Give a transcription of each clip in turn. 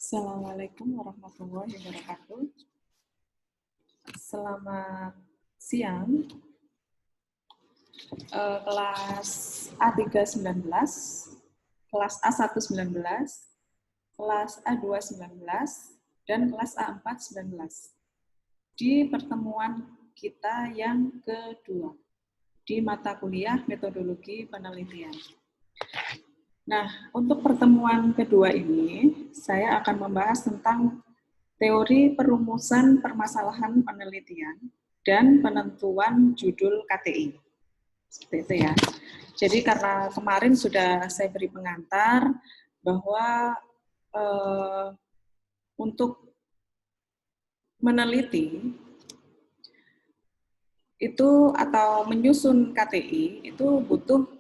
Assalamualaikum warahmatullahi wabarakatuh. Selamat siang. Kelas A3 19, kelas A1 19, kelas A2 19, dan kelas A4 19. Di pertemuan kita yang kedua, di mata kuliah metodologi penelitian. Nah, untuk pertemuan kedua ini, saya akan membahas tentang teori perumusan permasalahan penelitian dan penentuan judul KTI. Seperti itu ya. Jadi karena kemarin sudah saya beri pengantar bahwa untuk meneliti itu atau menyusun KTI itu butuh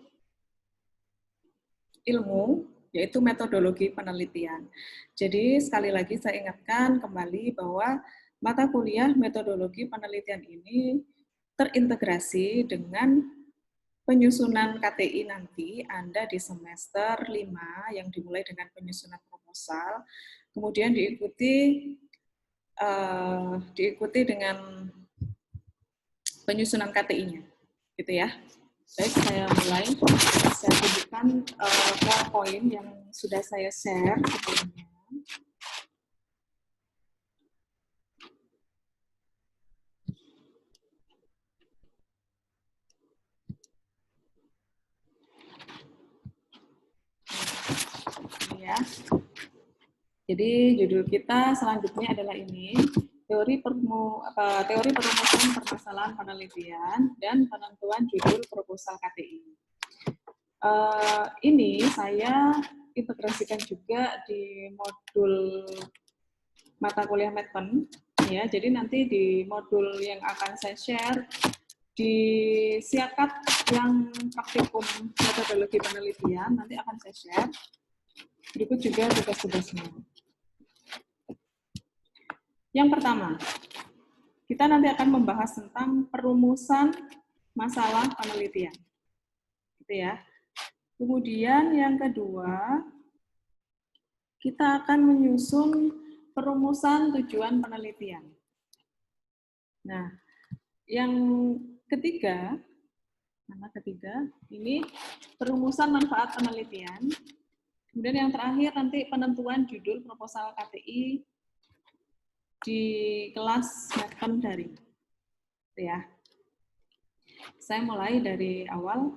ilmu, yaitu metodologi penelitian. Jadi sekali lagi saya ingatkan kembali bahwa mata kuliah metodologi penelitian ini terintegrasi dengan penyusunan KTI nanti Anda di semester 5 yang dimulai dengan penyusunan proposal, kemudian diikuti dengan penyusunan KTI-nya, gitu ya. Baik, saya mulai. Saya tunjukkan PowerPoint yang sudah saya share sebelumnya. Ya. Jadi judul kita selanjutnya adalah ini, teori perumusan permasalahan penelitian dan penentuan judul proposal KTI. Ini saya integrasikan juga di modul mata kuliah Medpen, ya. Jadi nanti di modul yang akan saya share di siakat yang praktikum metodologi penelitian nanti akan saya share. Berikut juga tugas-tugasnya. Yang pertama, kita nanti akan membahas tentang perumusan masalah penelitian. Gitu ya. Kemudian yang kedua, kita akan menyusun perumusan tujuan penelitian. Nah, yang ketiga, ini perumusan manfaat penelitian. Kemudian yang terakhir nanti penentuan judul proposal KTI di kelas Medpen daring. Ya. Saya mulai dari awal.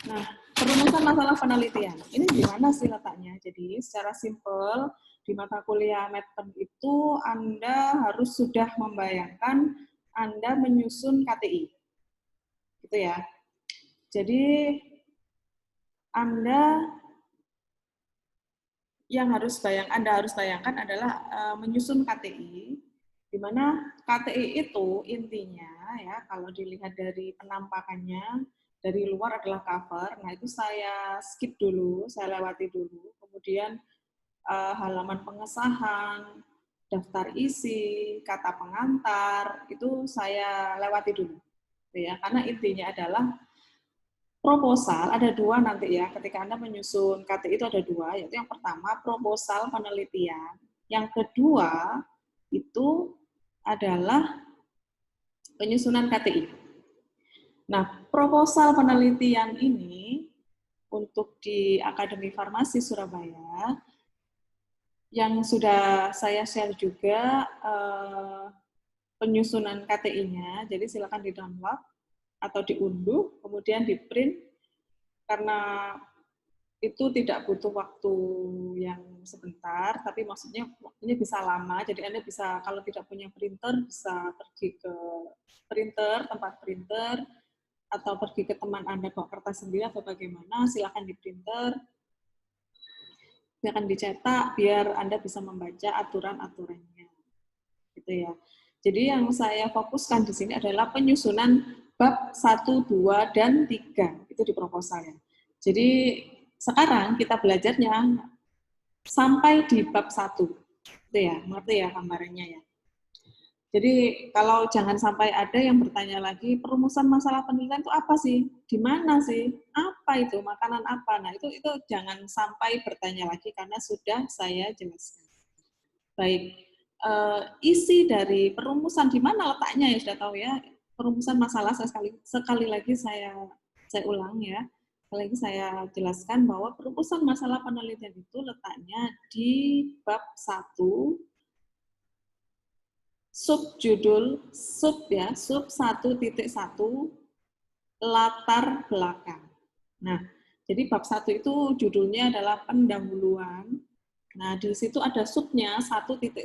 Nah, perumusan masalah penelitian. Ini di mana sih letaknya? Jadi, secara simpel di mata kuliah Medpen itu Anda harus sudah membayangkan Anda menyusun KTI. Gitu ya. Jadi, Anda Anda harus bayangkan adalah menyusun KTI, di mana KTI itu intinya ya kalau dilihat dari penampakannya dari luar adalah cover. Nah itu saya skip dulu, saya lewati dulu. Kemudian halaman pengesahan, daftar isi, kata pengantar itu saya lewati dulu, ya karena intinya adalah proposal ada dua nanti ya, ketika Anda menyusun KTI itu ada dua, yaitu yang pertama proposal penelitian, yang kedua itu adalah penyusunan KTI. Nah, proposal penelitian ini untuk di Akademi Farmasi Surabaya, yang sudah saya share juga penyusunan KTI-nya, jadi silakan di-download atau diunduh, kemudian di-print, karena itu tidak butuh waktu yang sebentar, tapi maksudnya waktunya bisa lama, jadi Anda bisa, kalau tidak punya printer, bisa pergi ke printer, tempat printer, atau pergi ke teman Anda bawa kertas sendiri atau bagaimana, silakan di printer, silakan dicetak, biar Anda bisa membaca aturan-aturannya. Gitu ya. Jadi yang saya fokuskan di sini adalah penyusunan bab 1, 2, dan 3. Itu di proposalnya. Jadi sekarang kita belajarnya sampai di bab 1. Itu ya, ngerti ya gambarannya ya. Jadi kalau jangan sampai ada yang bertanya lagi, perumusan masalah penelitian itu apa sih? Di mana sih? Apa itu? Makanan apa? Nah, itu jangan sampai bertanya lagi karena sudah saya jelaskan. Baik, isi dari perumusan di mana letaknya ya sudah tahu ya. Perumusan masalah sekali lagi saya ulang ya. Sekali lagi saya jelaskan bahwa perumusan masalah penelitian itu letaknya di bab 1 subjudul sub 1.1 latar belakang. Nah, jadi bab 1 itu judulnya adalah pendahuluan. Nah, di situ ada subnya 1.1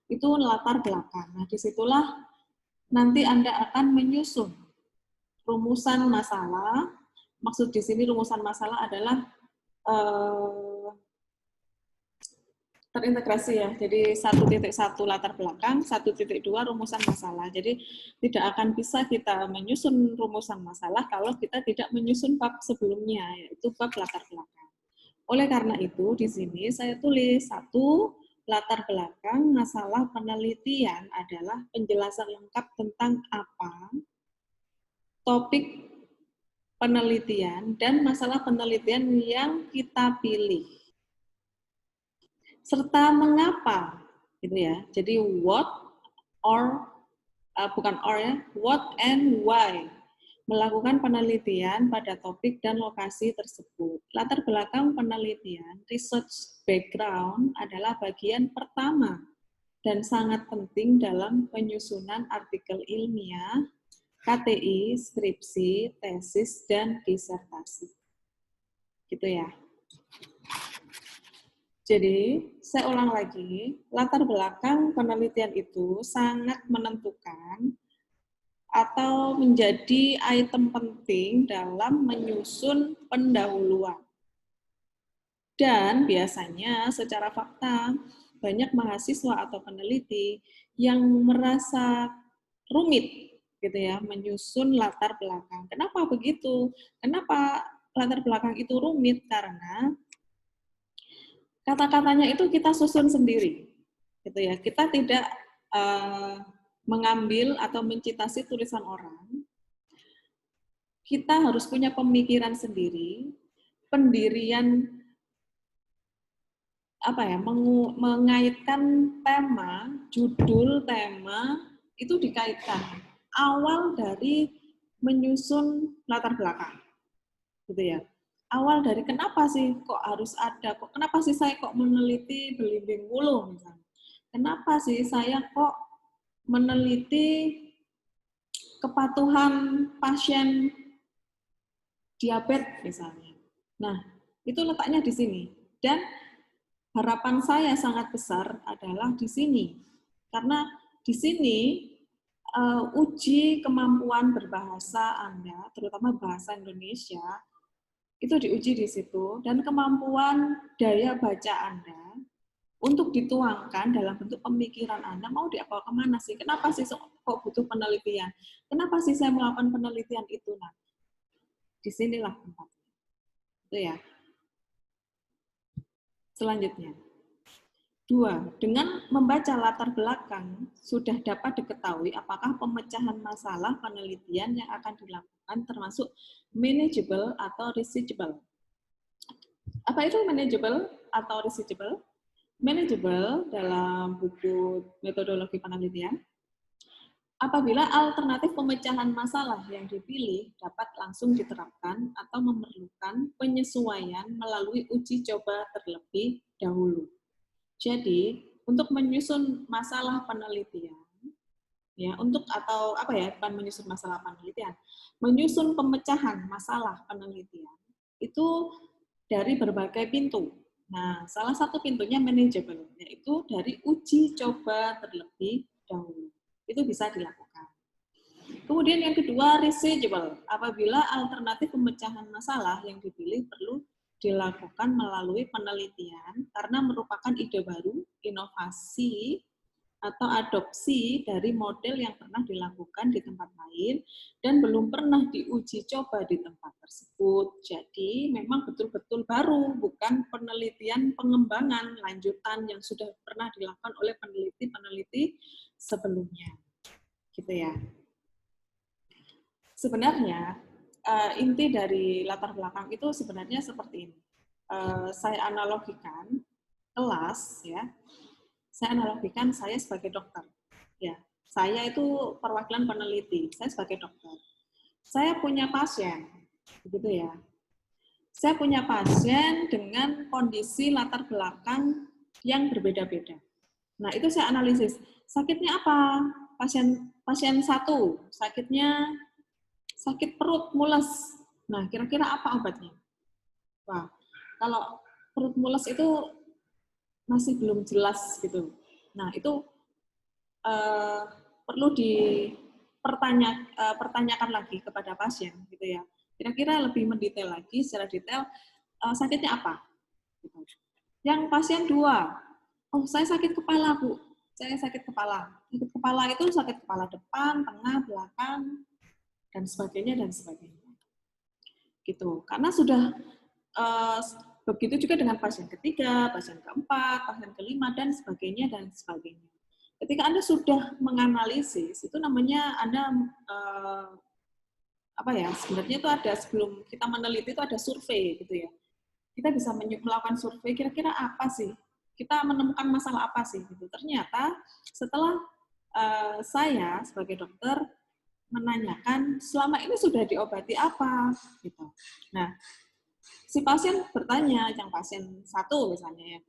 itu latar belakang. Nah, disitulah nanti Anda akan menyusun rumusan masalah. Maksud di sini rumusan masalah adalah terintegrasi ya. Jadi 1.1 latar belakang, 1.2 rumusan masalah. Jadi tidak akan bisa kita menyusun rumusan masalah kalau kita tidak menyusun bab sebelumnya, yaitu bab latar belakang. Oleh karena itu, di sini saya tulis 1, latar belakang masalah penelitian adalah penjelasan lengkap tentang apa, topik penelitian, dan masalah penelitian yang kita pilih. Serta mengapa, gitu ya. Jadi what or bukan or ya, what and why melakukan penelitian pada topik dan lokasi tersebut. Latar belakang penelitian, research background adalah bagian pertama dan sangat penting dalam penyusunan artikel ilmiah, KTI, skripsi, tesis, dan disertasi. Gitu ya. Jadi, saya ulang lagi, latar belakang penelitian itu sangat menentukan atau menjadi item penting dalam menyusun pendahuluan. Dan biasanya secara fakta, banyak mahasiswa atau peneliti yang merasa rumit gitu ya, menyusun latar belakang. Kenapa begitu? Kenapa latar belakang itu rumit? Karena kata-katanya itu kita susun sendiri, gitu ya. Kita tidak mengambil atau mencitasi tulisan orang. Kita harus punya pemikiran sendiri, pendirian mengaitkan tema, judul tema itu dikaitkan awal dari menyusun latar belakang, gitu ya. Awal dari kenapa sih kok harus ada, kenapa sih saya kok meneliti belimbing wuluh misalnya. Kenapa sih saya kok meneliti kepatuhan pasien diabetes misalnya. Nah, itu letaknya di sini. Dan harapan saya sangat besar adalah di sini. Karena di sini uji kemampuan berbahasa Anda, terutama bahasa Indonesia, itu diuji di situ, dan kemampuan daya baca Anda untuk dituangkan dalam bentuk pemikiran Anda mau dibawa kemana sih? Kenapa sih kok butuh penelitian? Kenapa sih saya melakukan penelitian itu? Nah, disinilah tempatnya. Itu ya. Selanjutnya. 2. Dengan membaca latar belakang, sudah dapat diketahui apakah pemecahan masalah penelitian yang akan dilakukan termasuk manageable atau researchable. Apa itu manageable atau researchable? Manageable dalam buku metodologi penelitian, apabila alternatif pemecahan masalah yang dipilih dapat langsung diterapkan atau memerlukan penyesuaian melalui uji coba terlebih dahulu. Jadi, untuk menyusun masalah penelitian, ya, bukan menyusun masalah penelitian, menyusun pemecahan masalah penelitian itu dari berbagai pintu. Nah, salah satu pintunya manageable, yaitu dari uji coba terlebih dahulu. Itu bisa dilakukan. Kemudian yang kedua, researchable. Apabila alternatif pemecahan masalah yang dipilih perlu dilakukan melalui penelitian karena merupakan ide baru, inovasi, atau adopsi dari model yang pernah dilakukan di tempat lain dan belum pernah diuji coba di tempat tersebut. Jadi memang betul-betul baru, bukan penelitian pengembangan lanjutan yang sudah pernah dilakukan oleh peneliti-peneliti sebelumnya, gitu ya. Sebenarnya inti dari latar belakang itu sebenarnya seperti ini. Saya analogikan kelas, ya. Saya analogikan saya sebagai dokter, ya. Saya itu perwakilan peneliti. Saya sebagai dokter. Saya punya pasien, begitu ya. Saya punya pasien dengan kondisi latar belakang yang berbeda-beda. Nah, itu saya analisis. Sakitnya apa? Pasien satu, sakitnya sakit perut, mules. Nah, kira-kira apa obatnya? Wah, kalau perut mules itu masih belum jelas gitu. Nah, itu perlu dipertanyakan lagi kepada pasien, gitu ya. Kira-kira lebih mendetail lagi, secara detail, sakitnya apa? Gitu. Yang pasien 2, oh saya sakit kepala Bu, saya sakit kepala. Sakit kepala itu sakit kepala depan, tengah, belakang, dan sebagainya, dan sebagainya. Gitu. Karena sudah begitu juga dengan pasien ketiga, pasien keempat, pasien kelima, dan sebagainya, dan sebagainya. Ketika Anda sudah menganalisis, itu namanya Anda apa ya? Sebenarnya itu ada, sebelum kita meneliti itu ada survei gitu ya. Kita bisa melakukan survei, kira-kira apa sih? Kita menemukan masalah apa sih? Gitu. Ternyata setelah saya sebagai dokter menanyakan selama ini sudah diobati apa, gitu. Nah, si pasien bertanya, yang pasien satu misalnya ya,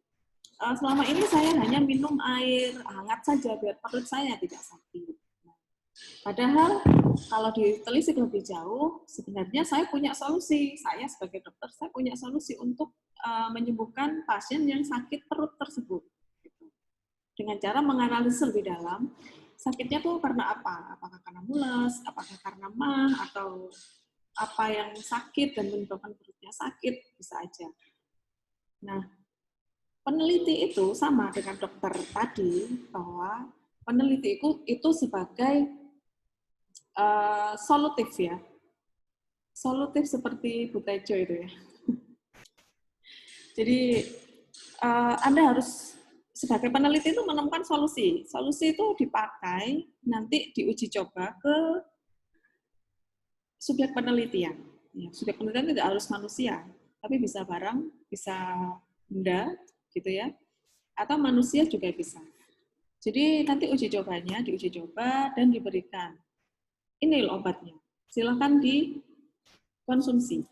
selama ini saya hanya minum air hangat saja biar perut saya tidak sakit. Padahal kalau ditelisik lebih jauh, sebenarnya saya punya solusi. Saya sebagai dokter, saya punya solusi untuk menyembuhkan pasien yang sakit perut tersebut. Dengan cara menganalisis lebih dalam, sakitnya tuh karena apa? Apakah karena mules, apakah karena mah, atau apa yang sakit dan menyebabkan perutnya sakit, bisa aja. Nah, peneliti itu sama dengan dokter tadi, bahwa peneliti itu sebagai solutif ya. Solutif seperti Bu Tejo itu ya. Jadi Anda harus sebagai peneliti itu menemukan solusi. Solusi itu dipakai nanti diuji coba ke subjek penelitian. Ya, subjek penelitian tidak harus manusia, tapi bisa barang, bisa benda, gitu ya, atau manusia juga bisa. Jadi nanti uji cobanya diuji coba dan diberikan. Ini loh obatnya. Silakan dikonsumsi.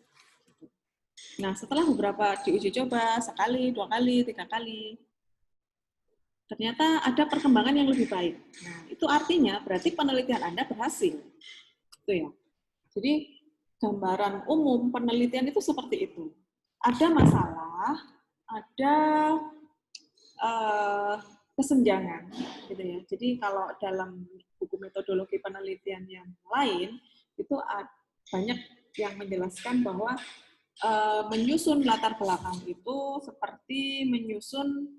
Nah, setelah beberapa diuji coba, sekali, 2 kali, 3 kali, ternyata ada perkembangan yang lebih baik. Nah, itu artinya berarti penelitian Anda berhasil. Itu ya. Jadi, gambaran umum penelitian itu seperti itu. Ada masalah, ada kesenjangan, gitu ya. Jadi, kalau dalam buku metodologi penelitian yang lain, itu banyak yang menjelaskan bahwa menyusun latar belakang itu seperti menyusun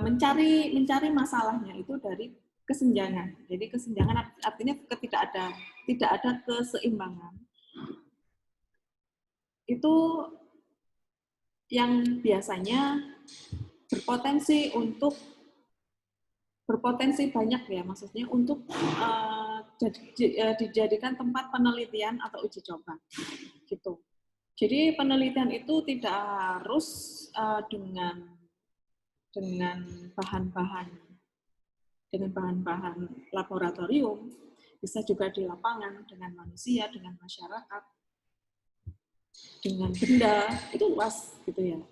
mencari masalahnya itu dari kesenjangan. Jadi kesenjangan artinya tidak ada keseimbangan. Itu yang biasanya berpotensi banyak ya, maksudnya untuk dijadikan tempat penelitian atau uji coba, gitu. Jadi penelitian itu tidak harus dengan bahan-bahan laboratorium, bisa juga di lapangan dengan manusia, dengan masyarakat, dengan benda, itu luas gitu ya.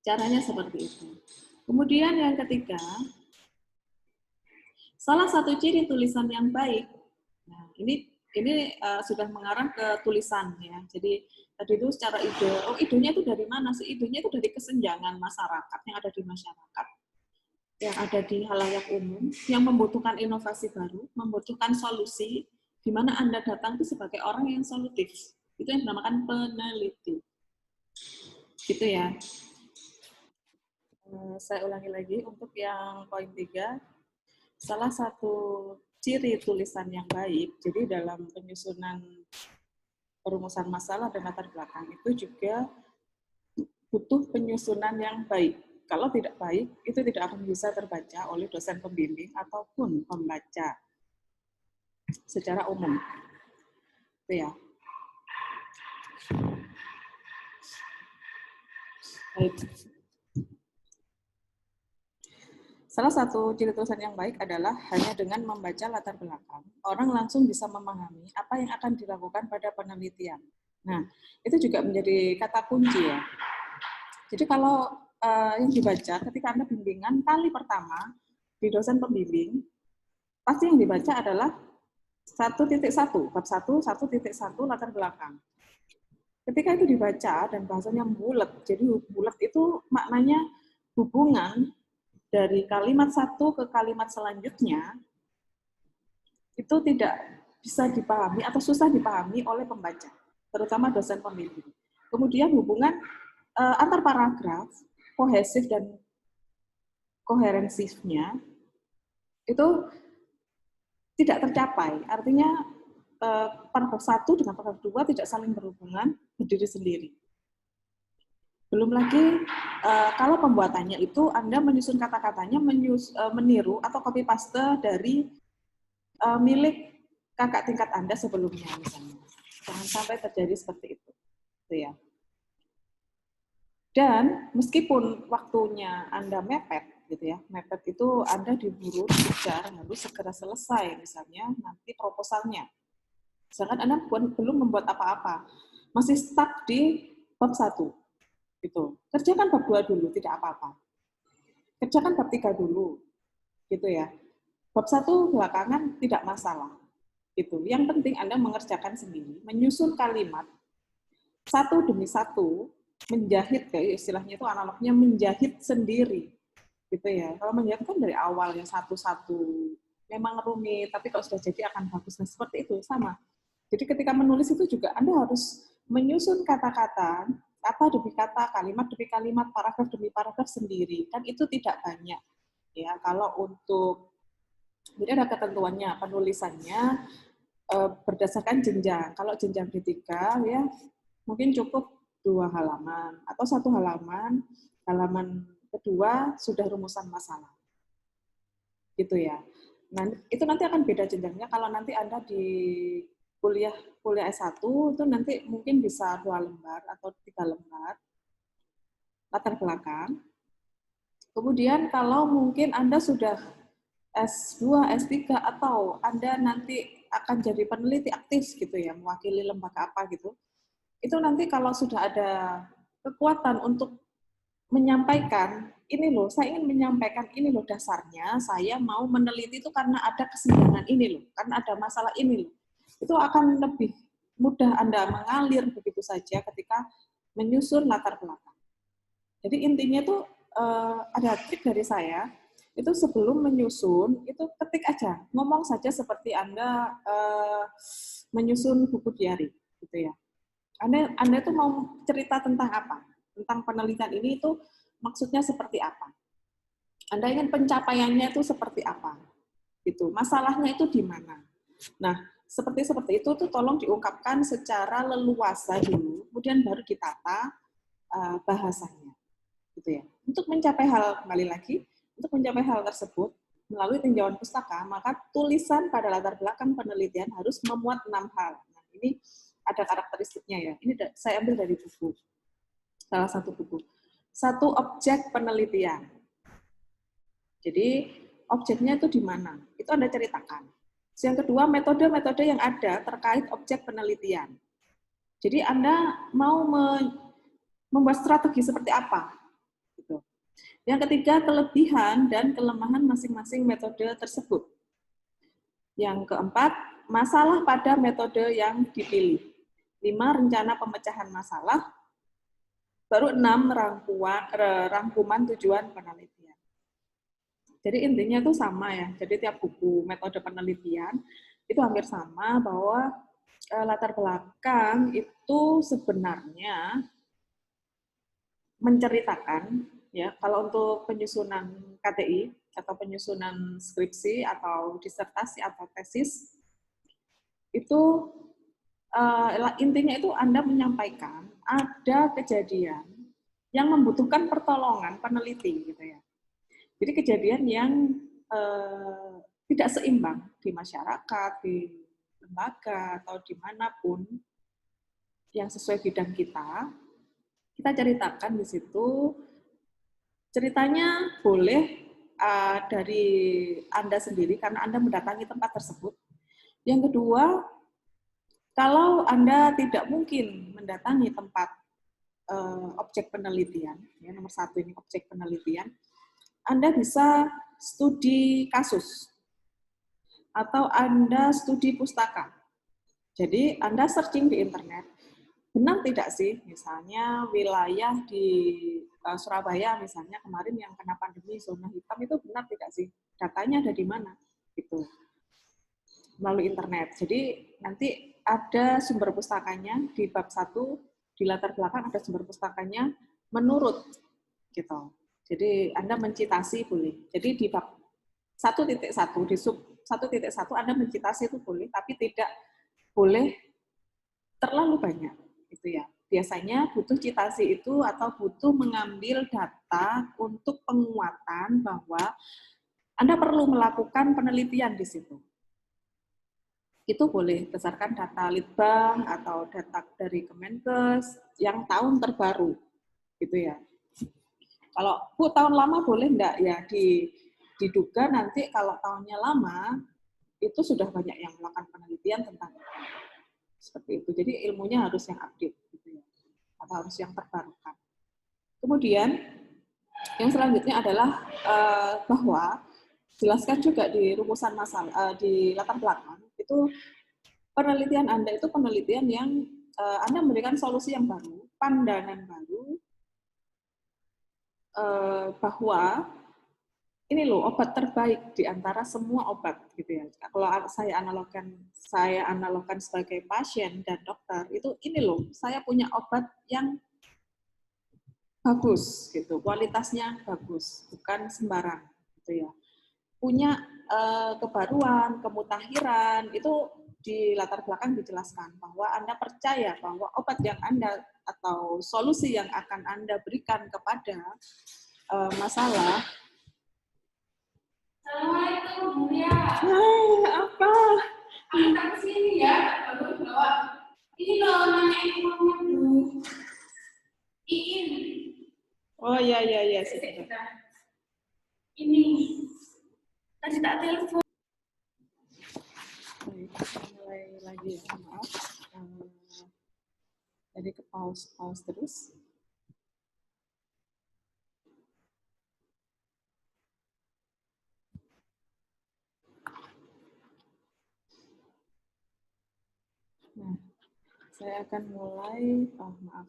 Caranya seperti itu. Kemudian yang ketiga, salah satu ciri tulisan yang baik. Nah, ini sudah mengarah ke tulisan ya. Jadi tadi itu secara ide, idenya itu dari mana sih? Idenya itu dari kesenjangan masyarakat yang ada di masyarakat, yang ada di halayak umum, yang membutuhkan inovasi baru, membutuhkan solusi, di mana Anda datang itu sebagai orang yang solutif. Itu yang dinamakan peneliti. Gitu ya. Saya ulangi lagi untuk yang poin 3. Salah satu ciri tulisan yang baik, jadi dalam penyusunan perumusan masalah dan latar belakang itu juga butuh penyusunan yang baik. Kalau tidak baik, itu tidak akan bisa terbaca oleh dosen pembimbing ataupun pembaca secara umum. Itu ya. Baik. Salah satu ciri tulisan yang baik adalah hanya dengan membaca latar belakang, orang langsung bisa memahami apa yang akan dilakukan pada penelitian. Nah, itu juga menjadi kata kunci ya. Jadi kalau yang dibaca ketika Anda bimbingan kali pertama di dosen pembimbing, pasti yang dibaca adalah 1.1, bab 1, 1.1 latar belakang. Ketika itu dibaca dan bahasanya bulat, jadi bulat itu maknanya hubungan dari kalimat satu ke kalimat selanjutnya itu tidak bisa dipahami atau susah dipahami oleh pembaca, terutama dosen pembimbing. Kemudian hubungan antar paragraf, kohesif dan koherensifnya itu tidak tercapai. Artinya paragraf 1 dengan paragraf 2 tidak saling berhubungan, berdiri sendiri. Belum lagi kalau pembuatannya itu Anda menyusun kata-katanya meniru atau copy paste dari milik kakak tingkat Anda sebelumnya misalnya. Jangan sampai terjadi seperti itu. Gitu ya. Dan meskipun waktunya Anda mepet gitu ya, mepet itu Anda diburu dikejar harus segera selesai misalnya nanti proposalnya. Sedangkan Anda belum membuat apa-apa. Masih stuck di bab 1. Gitu. Kerjakan bab 2 dulu, tidak apa-apa. Kerjakan bab 3 dulu. Gitu ya. Bab 1 belakangan tidak masalah. Gitu. Yang penting Anda mengerjakan sendiri, menyusun kalimat satu demi satu, menjahit kayak istilahnya itu analognya menjahit sendiri. Gitu ya. Kalau menjahit kan dari awal ya satu-satu. Memang rumit, tapi kalau sudah jadi akan bagus. Nah, seperti itu sama. Jadi ketika menulis itu juga Anda harus menyusun kata-kata, kata demi kata, kalimat demi kalimat, paragraf demi paragraf sendiri. Kan itu tidak banyak. Ya, kalau untuk jadi ada ketentuannya, penulisannya berdasarkan jenjang. Kalau jenjang D3 ya mungkin cukup 2 halaman atau 1 halaman. Halaman kedua sudah rumusan masalah. Gitu ya. Nah, itu nanti akan beda jenjangnya kalau nanti Anda di kuliah S1 itu nanti mungkin bisa 2 lembar atau 3 lembar latar belakang. Kemudian kalau mungkin Anda sudah S2, S3 atau Anda nanti akan jadi peneliti aktif gitu ya, mewakili lembaga apa gitu. Itu nanti kalau sudah ada kekuatan untuk menyampaikan, ini loh, saya ingin menyampaikan ini loh dasarnya, saya mau meneliti itu karena ada kesenjangan ini loh, karena ada masalah ini loh. Itu akan lebih mudah Anda mengalir begitu saja ketika menyusun latar belakang. Jadi intinya itu ada trik dari saya, itu sebelum menyusun, itu ketik aja, ngomong saja seperti Anda menyusun buku diari, gitu ya. Anda itu mau cerita tentang apa? Tentang penelitian ini itu maksudnya seperti apa? Anda ingin pencapaiannya itu seperti apa? Gitu. Masalahnya itu di mana? Nah, seperti itu tuh tolong diungkapkan secara leluasa dulu, kemudian baru ditata bahasanya. Gitu ya. Untuk mencapai hal, kembali lagi, untuk mencapai hal tersebut, melalui tinjauan pustaka, maka tulisan pada latar belakang penelitian harus memuat 6 hal. Nah, ini ada karakteristiknya ya. Ini saya ambil dari buku, salah satu buku. 1, objek penelitian. Jadi, objeknya itu di mana? Itu Anda ceritakan. Yang kedua, metode-metode yang ada terkait objek penelitian. Jadi, Anda mau membuat strategi seperti apa? Gitu. Yang ketiga, kelebihan dan kelemahan masing-masing metode tersebut. Yang keempat, masalah pada metode yang dipilih. 5, rencana pemecahan masalah. Baru 6, rangkuman tujuan penelitian. Jadi intinya itu sama ya. Jadi tiap buku metode penelitian itu hampir sama, bahwa latar belakang itu sebenarnya menceritakan ya, kalau untuk penyusunan KTI atau penyusunan skripsi atau disertasi atau tesis itu intinya itu Anda menyampaikan ada kejadian yang membutuhkan pertolongan peneliti gitu ya. Jadi kejadian yang tidak seimbang di masyarakat, di lembaga atau dimanapun yang sesuai bidang kita ceritakan di situ. Ceritanya boleh dari Anda sendiri karena Anda mendatangi tempat tersebut. Yang kedua, kalau Anda tidak mungkin mendatangi tempat objek penelitian, ya, nomor satu ini objek penelitian, Anda bisa studi kasus atau Anda studi pustaka. Jadi Anda searching di internet, benar tidak sih, misalnya wilayah di Surabaya misalnya kemarin yang kena pandemi zona hitam itu benar tidak sih, datanya ada di mana, gitu, melalui internet. Jadi nanti ada sumber pustakanya di bab 1, di latar belakang ada sumber pustakanya menurut, gitu. Jadi Anda mencitasi boleh. Jadi di bab 1.1, di sub 1.1 Anda mencitasi itu boleh, tapi tidak boleh terlalu banyak, gitu ya. Biasanya butuh citasi itu atau butuh mengambil data untuk penguatan bahwa Anda perlu melakukan penelitian di situ. Itu boleh berdasarkan data Litbang atau data dari Kemenkes yang tahun terbaru, gitu ya. Kalau Bu tahun lama boleh enggak ya, diduga nanti kalau tahunnya lama itu sudah banyak yang melakukan penelitian tentang itu. Seperti itu. Jadi ilmunya harus yang update gitu ya, atau harus yang terbarukan. Kemudian yang selanjutnya adalah bahwa jelaskan juga di rumusan masalah, di latar belakang itu penelitian Anda itu penelitian yang Anda memberikan solusi yang baru, pandangan baru, bahwa ini loh obat terbaik di antara semua obat gitu ya. Kalau saya analogkan sebagai pasien dan dokter, itu ini loh, saya punya obat yang bagus gitu, kualitasnya bagus, bukan sembarang gitu ya. Punya kebaruan, kemutakhiran, itu di latar belakang dijelaskan bahwa Anda percaya bahwa obat yang Anda atau solusi yang akan Anda berikan kepada masalah. Assalamualaikum, Bu Lia. Hai, apa? Aku tak kesini ya, baru bawa. Ini loh, nanyain uangnya Bu. Iin. Oh iya, sebentar. Ini, tadi tak telepon. Baik, kita mulai lagi ya, maaf. Jadi ke pause terus. Nah, saya akan mulai, maaf.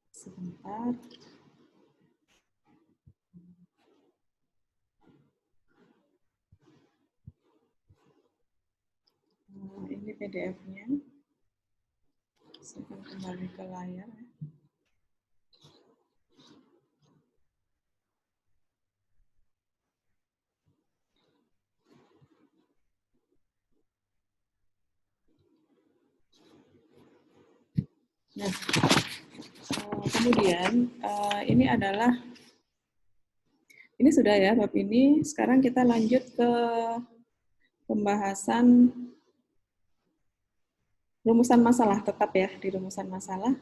Sebentar. Ini PDF-nya. Saya akan kembali ke layar. Nah, kemudian ini sudah ya bab ini. Sekarang kita lanjut ke pembahasan rumusan masalah, tetap ya di rumusan masalah.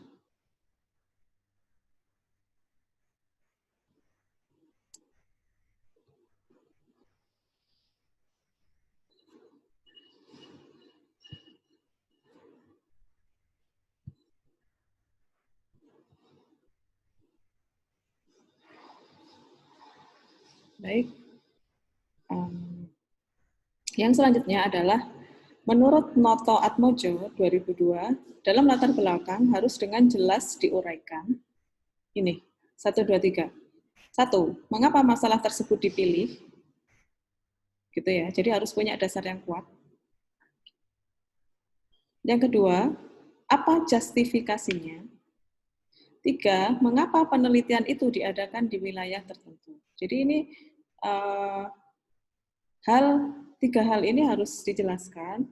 Baik. Yang selanjutnya adalah menurut Noto Atmojo 2002, dalam latar belakang harus dengan jelas diuraikan. Ini, 1, 2, 3. 1, mengapa masalah tersebut dipilih? Gitu ya, jadi harus punya dasar yang kuat. Yang kedua, apa justifikasinya? 3, mengapa penelitian itu diadakan di wilayah tertentu? Jadi ini hal tiga hal ini harus dijelaskan,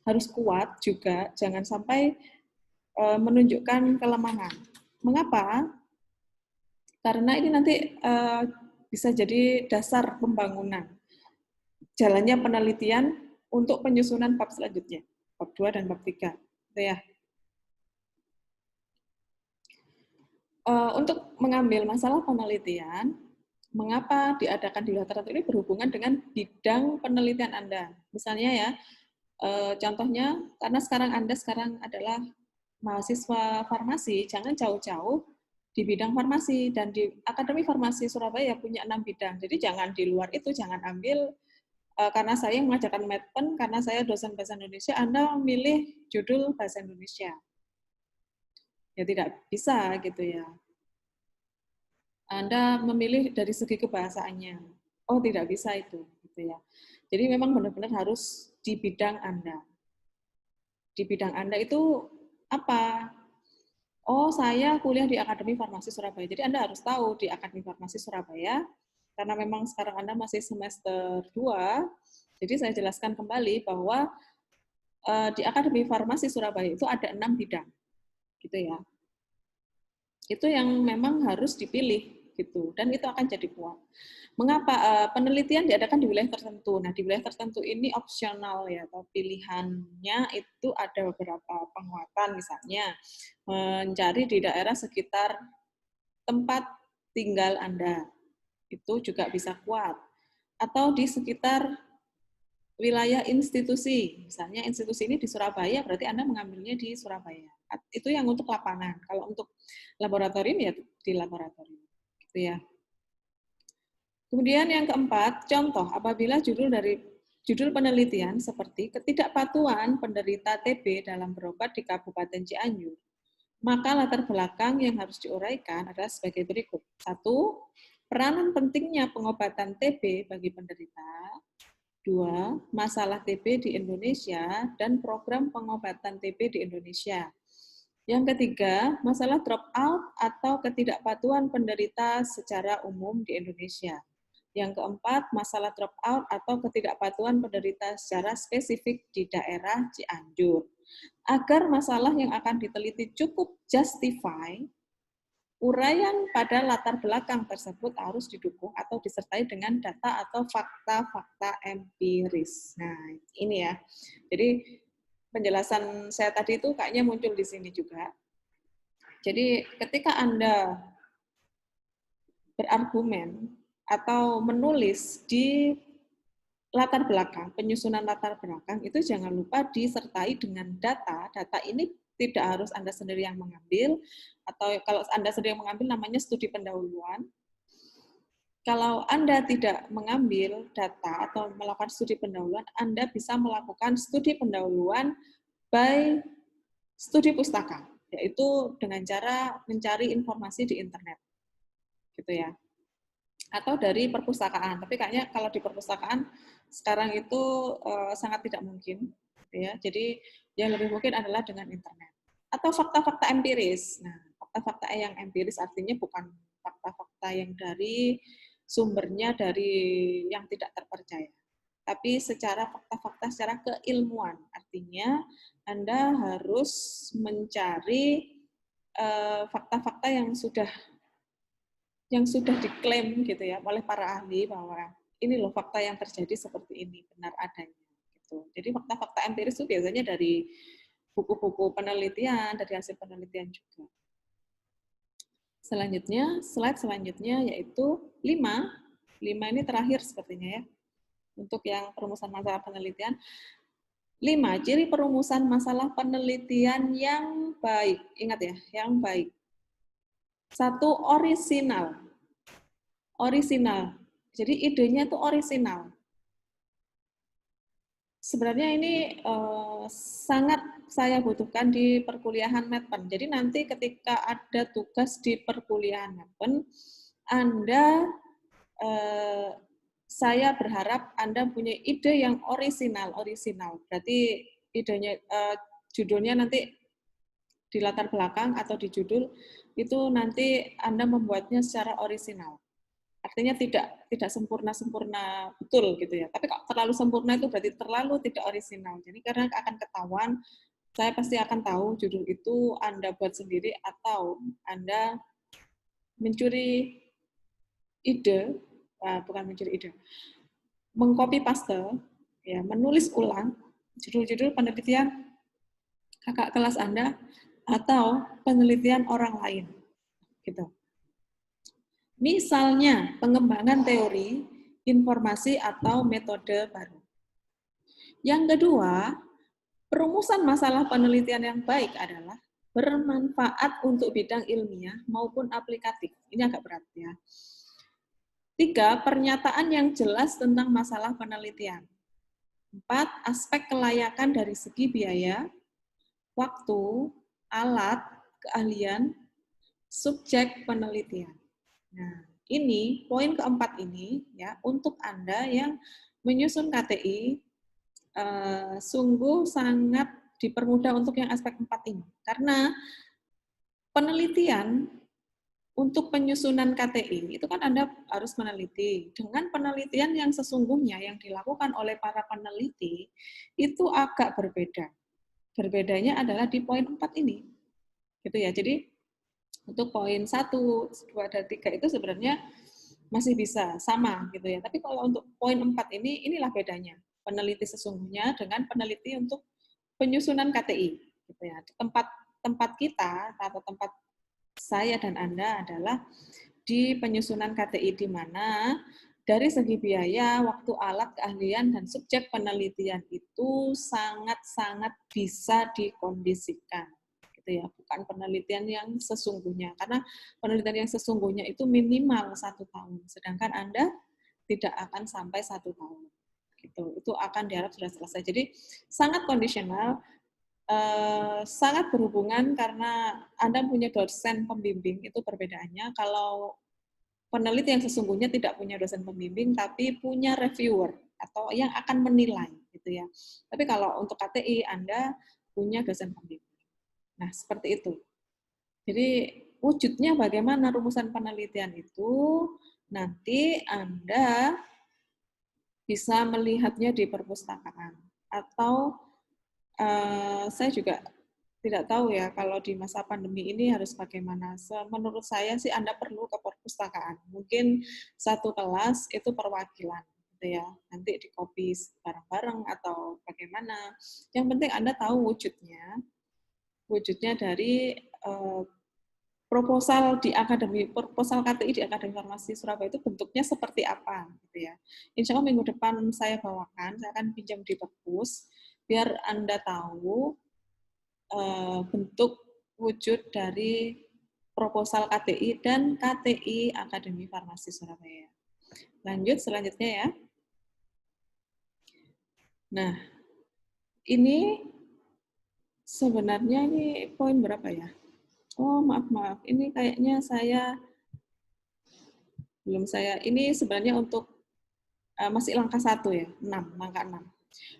harus kuat juga, jangan sampai menunjukkan kelemahan. Mengapa? Karena ini nanti bisa jadi dasar pembangunan jalannya penelitian untuk penyusunan bab selanjutnya, bab 2 dan bab 3. Gitu ya. Untuk mengambil masalah penelitian, mengapa diadakan di wilayah tertentu ini berhubungan dengan bidang penelitian Anda. Misalnya ya, contohnya karena sekarang adalah mahasiswa farmasi, jangan jauh-jauh di bidang farmasi, dan di Akademi Farmasi Surabaya punya 6 bidang. Jadi jangan di luar itu, jangan ambil karena saya yang mengajarkan medpen, karena saya dosen bahasa Indonesia, Anda memilih judul bahasa Indonesia. Ya tidak bisa gitu ya. Anda memilih dari segi kebahasaannya. Oh, tidak bisa itu gitu ya. Jadi memang benar-benar harus di bidang Anda. Di bidang Anda itu apa? Oh, saya kuliah di Akademi Farmasi Surabaya. Jadi Anda harus tahu di Akademi Farmasi Surabaya, karena memang sekarang Anda masih semester 2, jadi saya jelaskan kembali bahwa di Akademi Farmasi Surabaya itu ada 6 bidang. Gitu ya. Itu yang memang harus dipilih gitu, dan itu akan jadi kuat. Mengapa penelitian diadakan di wilayah tertentu? Nah, di wilayah tertentu ini opsional ya, atau pilihannya itu ada beberapa penguatan, misalnya mencari di daerah sekitar tempat tinggal Anda, itu juga bisa kuat. Atau di sekitar wilayah institusi, misalnya institusi ini di Surabaya, berarti Anda mengambilnya di Surabaya. Itu yang untuk lapangan. Kalau untuk laboratorium ya di laboratorium, gitu ya. Kemudian yang keempat, contoh apabila judul penelitian seperti ketidakpatuhan penderita TB dalam berobat di Kabupaten Cianjur, maka latar belakang yang harus diuraikan adalah sebagai berikut. 1. Peranan pentingnya pengobatan TB bagi penderita. 2. Masalah TB di Indonesia dan program pengobatan TB di Indonesia. Yang ketiga, masalah drop out atau ketidakpatuhan penderita secara umum di Indonesia. Yang keempat, masalah drop out atau ketidakpatuhan penderita secara spesifik di daerah Cianjur. Agar masalah yang akan diteliti cukup justify, uraian pada latar belakang tersebut harus didukung atau disertai dengan data atau fakta-fakta empiris. Nah, ini ya. Jadi penjelasan saya tadi itu kayaknya muncul di sini juga. Jadi ketika Anda berargumen atau menulis di latar belakang, penyusunan latar belakang itu jangan lupa disertai dengan data. Data ini tidak harus Anda sendiri yang mengambil, atau kalau Anda sendiri yang mengambil namanya studi pendahuluan. Kalau Anda tidak mengambil data atau melakukan studi pendahuluan, Anda bisa melakukan studi pendahuluan by studi pustaka, yaitu dengan cara mencari informasi di internet. Gitu ya. Atau dari perpustakaan, tapi kayaknya kalau di perpustakaan sekarang itu sangat tidak mungkin, ya. Jadi yang lebih mungkin adalah dengan internet atau fakta-fakta empiris. Nah, fakta-fakta yang empiris artinya bukan fakta-fakta yang dari sumbernya dari yang tidak terpercaya, tapi secara fakta-fakta secara keilmuan. Artinya Anda harus mencari fakta-fakta yang sudah diklaim gitu ya oleh para ahli bahwa ini loh fakta yang terjadi seperti ini, benar adanya gitu. Jadi fakta-fakta empiris itu biasanya dari buku-buku penelitian, dari hasil penelitian juga. Selanjutnya, slide selanjutnya yaitu 5. 5 ini terakhir sepertinya ya. Untuk yang perumusan masalah penelitian. 5. Ciri perumusan masalah penelitian yang baik. Ingat ya, yang baik. 1. Orisinal. Orisinal. Jadi idenya itu orisinal. Sebenarnya ini sangat saya butuhkan di perkuliahan medpen. Jadi nanti ketika ada tugas di perkuliahan medpen, Anda saya berharap Anda punya ide yang orisinal. Berarti idenya judulnya nanti di latar belakang atau di judul itu nanti Anda membuatnya secara orisinal. Artinya tidak sempurna betul gitu ya. Tapi kalau terlalu sempurna itu berarti terlalu tidak orisinal. Jadi karena akan ketahuan, saya pasti akan tahu judul itu Anda buat sendiri atau Anda mencuri ide, bukan mencuri ide, mengcopy paste, ya, menulis ulang judul-judul penelitian kakak kelas Anda atau penelitian orang lain, gitu. Misalnya pengembangan teori, informasi atau metode baru. Yang kedua, perumusan masalah penelitian yang baik adalah bermanfaat untuk bidang ilmiah maupun aplikatif. Ini agak berat ya. 3, pernyataan yang jelas tentang masalah penelitian. 4, aspek kelayakan dari segi biaya, waktu, alat, keahlian, subjek penelitian. Nah, ini poin keempat ini ya untuk Anda yang menyusun KTI sungguh sangat dipermudah untuk yang aspek 4 ini. Karena penelitian untuk penyusunan KTI itu kan Anda harus meneliti. Dengan penelitian yang sesungguhnya yang dilakukan oleh para peneliti itu agak berbeda. Berbedanya adalah di poin 4 ini. Gitu ya. Jadi untuk poin 1, 2, dan 3 itu sebenarnya masih bisa sama gitu ya. Tapi kalau untuk poin 4 ini, inilah bedanya. Peneliti sesungguhnya dengan peneliti untuk penyusunan KTI. Gitu ya. Tempat kita atau tempat saya dan Anda adalah di penyusunan KTI di mana dari segi biaya, waktu, alat, keahlian, dan subjek penelitian itu sangat-sangat bisa dikondisikan. Gitu ya. Bukan penelitian yang sesungguhnya. Karena penelitian yang sesungguhnya itu minimal 1 tahun. Sedangkan Anda tidak akan sampai 1 tahun. Gitu. Itu akan diharap sudah selesai. Jadi sangat kondisional, sangat berhubungan karena Anda punya dosen pembimbing, itu perbedaannya. Kalau peneliti yang sesungguhnya tidak punya dosen pembimbing, tapi punya reviewer atau yang akan menilai, gitu ya. Tapi kalau untuk KTI Anda punya dosen pembimbing. Nah, seperti itu. Jadi wujudnya bagaimana rumusan penelitian itu nanti Anda bisa melihatnya di perpustakaan atau saya juga tidak tahu ya kalau di masa pandemi ini harus bagaimana. Menurut saya sih Anda perlu ke perpustakaan. Mungkin satu kelas itu perwakilan, gitu ya. Nanti di copy bareng-bareng atau bagaimana. Yang penting Anda tahu wujudnya dari proposal KTI di Akademi Farmasi Surabaya itu bentuknya seperti apa, gitu ya. Insya Allah minggu depan saya bawakan, saya akan pinjam di perpus biar Anda tahu bentuk wujud dari proposal KTI dan KTI Akademi Farmasi Surabaya. Lanjut selanjutnya ya. Nah, ini sebenarnya ini poin berapa ya? Oh, maaf. Ini kayaknya ini sebenarnya untuk masih langkah 1 ya, langkah 6.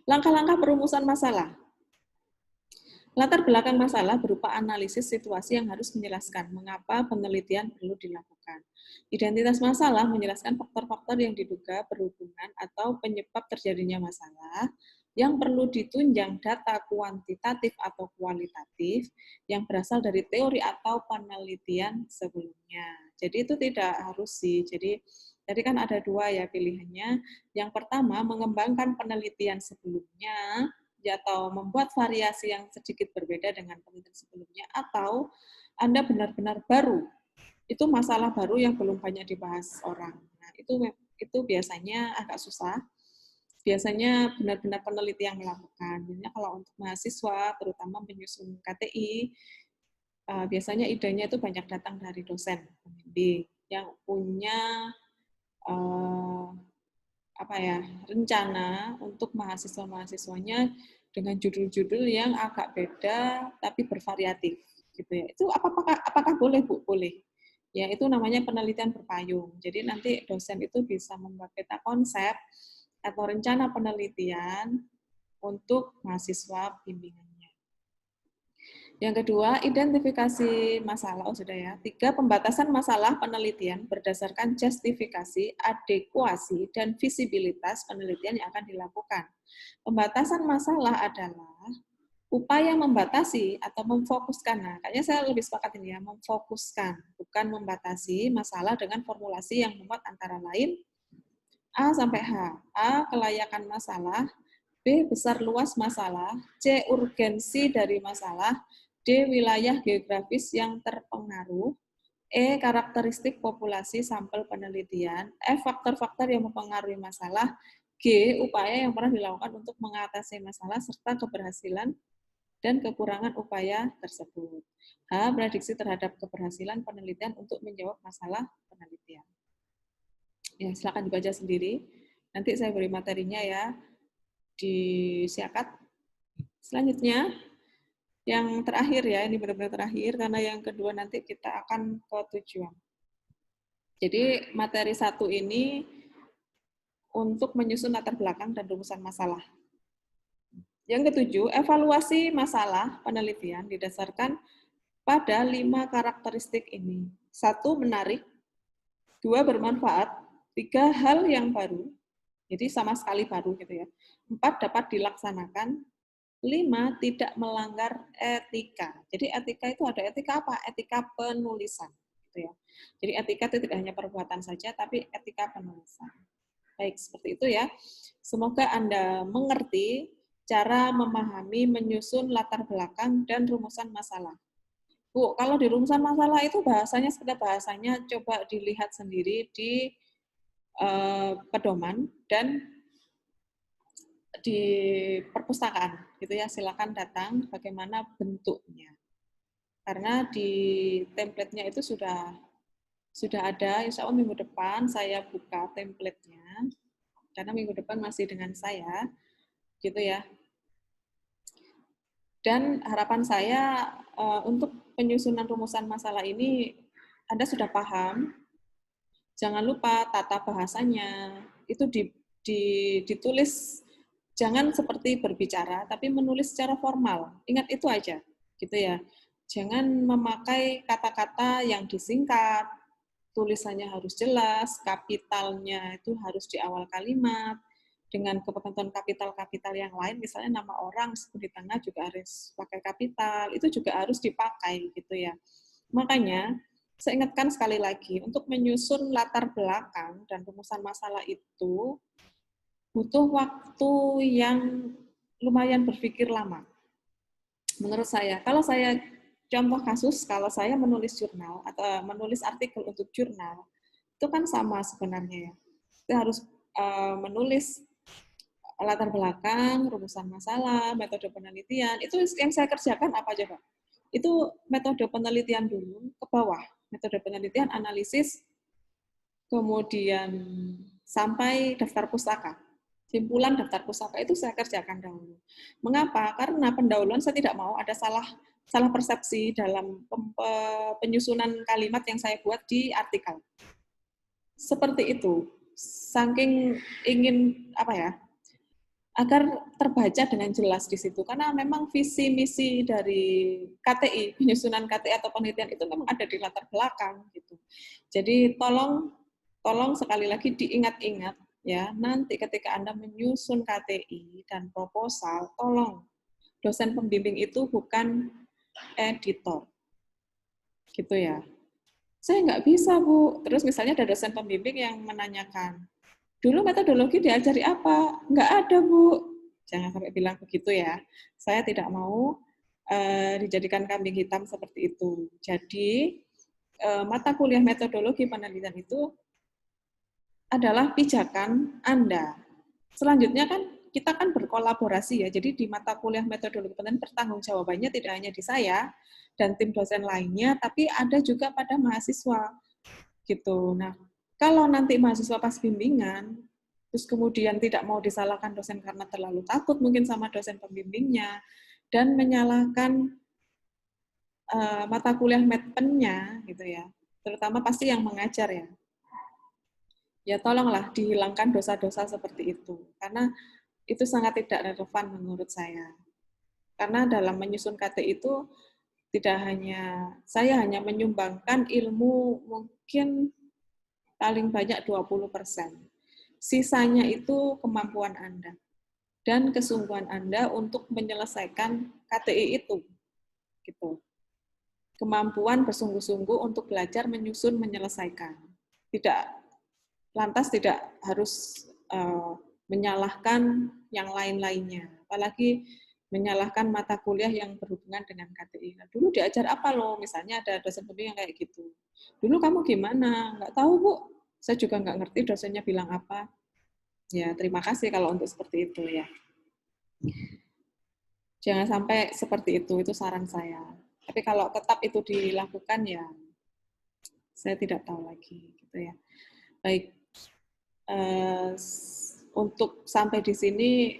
Langkah-langkah perumusan masalah. Latar belakang masalah berupa analisis situasi yang harus menjelaskan mengapa penelitian perlu dilakukan. Identitas masalah menjelaskan faktor-faktor yang diduga berhubungan atau penyebab terjadinya masalah yang perlu ditunjang data kuantitatif atau kualitatif yang berasal dari teori atau penelitian sebelumnya. Jadi itu tidak harus sih. Jadi tadi kan ada 2 ya pilihannya. Yang pertama, mengembangkan penelitian sebelumnya atau membuat variasi yang sedikit berbeda dengan penelitian sebelumnya, atau Anda benar-benar baru. Itu masalah baru yang belum banyak dibahas orang. Nah, itu biasanya agak susah. Biasanya benar-benar peneliti yang melakukan. Biasanya kalau untuk mahasiswa, terutama menyusun KTI, biasanya idenya itu banyak datang dari dosen pembimbing yang punya rencana untuk mahasiswa-mahasiswanya dengan judul-judul yang agak beda tapi bervariatif gitu ya. Itu apakah boleh, Bu? Boleh. Ya, itu namanya penelitian berpayung. Jadi nanti dosen itu bisa membuat peta konsep atau rencana penelitian untuk mahasiswa bimbingannya. Yang kedua, identifikasi masalah. Oh, sudah ya. 3, pembatasan masalah penelitian berdasarkan justifikasi, adekuasi, dan visibilitas penelitian yang akan dilakukan. Pembatasan masalah adalah upaya membatasi atau memfokuskan. Nah, kayaknya saya lebih sepakat ini ya, memfokuskan, bukan membatasi masalah dengan formulasi yang memuat antara lain A sampai H. A, kelayakan masalah. B, besar luas masalah. C, urgensi dari masalah. D, wilayah geografis yang terpengaruh. E, karakteristik populasi sampel penelitian. F, faktor-faktor yang mempengaruhi masalah. G, upaya yang pernah dilakukan untuk mengatasi masalah serta keberhasilan dan kekurangan upaya tersebut. H, prediksi terhadap keberhasilan penelitian untuk menjawab masalah penelitian. Ya, silakan dibaca sendiri. Nanti saya beri materinya ya di Siakat. Selanjutnya, yang terakhir ya, ini benar-benar terakhir, karena yang kedua nanti kita akan ke tujuan. Jadi materi 1 ini untuk menyusun latar belakang dan rumusan masalah. Yang ketujuh, evaluasi masalah penelitian didasarkan pada 5 karakteristik ini. 1, menarik. 2, bermanfaat. 3, hal yang baru. Jadi sama sekali baru gitu ya. 4, dapat dilaksanakan. 5, tidak melanggar etika. Jadi etika itu ada etika apa? Etika penulisan. Gitu ya. Jadi etika itu tidak hanya perbuatan saja, tapi etika penulisan. Baik, seperti itu ya. Semoga Anda mengerti cara memahami, menyusun latar belakang, dan rumusan masalah. Bu, kalau di rumusan masalah itu bahasanya, sekedar bahasanya, coba dilihat sendiri di pedoman dan di perpustakaan gitu ya, silakan datang bagaimana bentuknya, karena di template-nya itu sudah ada. Insya Allah minggu depan saya buka template-nya karena minggu depan masih dengan saya gitu ya. Dan harapan saya untuk penyusunan rumusan masalah ini Anda sudah paham. Jangan lupa tata bahasanya itu ditulis. Jangan seperti berbicara, tapi menulis secara formal. Ingat itu aja, gitu ya. Jangan memakai kata-kata yang disingkat, tulisannya harus jelas, kapitalnya itu harus di awal kalimat, dengan ketentuan kapital-kapital yang lain, misalnya nama orang di tengah juga harus pakai kapital, itu juga harus dipakai, gitu ya. Makanya, saya ingatkan sekali lagi, untuk menyusun latar belakang dan rumusan masalah itu, butuh waktu yang lumayan berpikir lama. Menurut saya, kalau saya contoh kasus, kalau saya menulis jurnal atau menulis artikel untuk jurnal, itu kan sama sebenarnya ya. Kita harus menulis latar belakang, rumusan masalah, metode penelitian. Itu yang saya kerjakan apa aja, Pak? Itu metode penelitian dulu ke bawah. Metode penelitian, analisis, kemudian sampai daftar pustaka. Simpulan daftar pustaka itu saya kerjakan dahulu. Mengapa? Karena pendahuluan saya tidak mau ada salah persepsi dalam penyusunan kalimat yang saya buat di artikel. Seperti itu. Saking ingin agar terbaca dengan jelas di situ. Karena memang visi misi dari KTI, penyusunan KTI atau penelitian itu memang ada di latar belakang gitu. Jadi tolong sekali lagi diingat-ingat ya, nanti ketika Anda menyusun KTI dan proposal, tolong dosen pembimbing itu bukan editor. Gitu ya. Saya nggak bisa, Bu. Terus misalnya ada dosen pembimbing yang menanyakan, dulu metodologi diajari apa? Nggak ada, Bu. Jangan sampai bilang begitu ya. Saya tidak mau dijadikan kambing hitam seperti itu. Jadi, mata kuliah metodologi penelitian itu adalah pijakan Anda. Selanjutnya kan kita kan berkolaborasi ya. Jadi di mata kuliah metodologi penelitian pertanggungjawabannya tidak hanya di saya dan tim dosen lainnya, tapi ada juga pada mahasiswa. Gitu. Nah, kalau nanti mahasiswa pas bimbingan, terus kemudian tidak mau disalahkan dosen karena terlalu takut mungkin sama dosen pembimbingnya, dan menyalahkan mata kuliah medpennya, gitu ya, terutama pasti yang mengajar ya. Ya tolonglah dihilangkan dosa-dosa seperti itu, karena itu sangat tidak relevan menurut saya. Karena dalam menyusun KT itu tidak hanya, saya hanya menyumbangkan ilmu mungkin paling banyak 20%. Sisanya itu kemampuan Anda dan kesungguhan Anda untuk menyelesaikan KTI itu. Gitu. Kemampuan bersungguh-sungguh untuk belajar, menyusun, menyelesaikan. Tidak lantas tidak harus menyalahkan yang lain-lainnya. Apalagi menyalahkan mata kuliah yang berhubungan dengan KTI. Nah, dulu diajar apa loh? Misalnya ada dosen pembimbing yang kayak gitu. Dulu kamu gimana? Nggak tahu, Bu. Saya juga nggak ngerti dosennya bilang apa. Ya, terima kasih kalau untuk seperti itu ya. Jangan sampai seperti itu saran saya. Tapi kalau tetap itu dilakukan ya, saya tidak tahu lagi gitu ya. Baik, untuk sampai di sini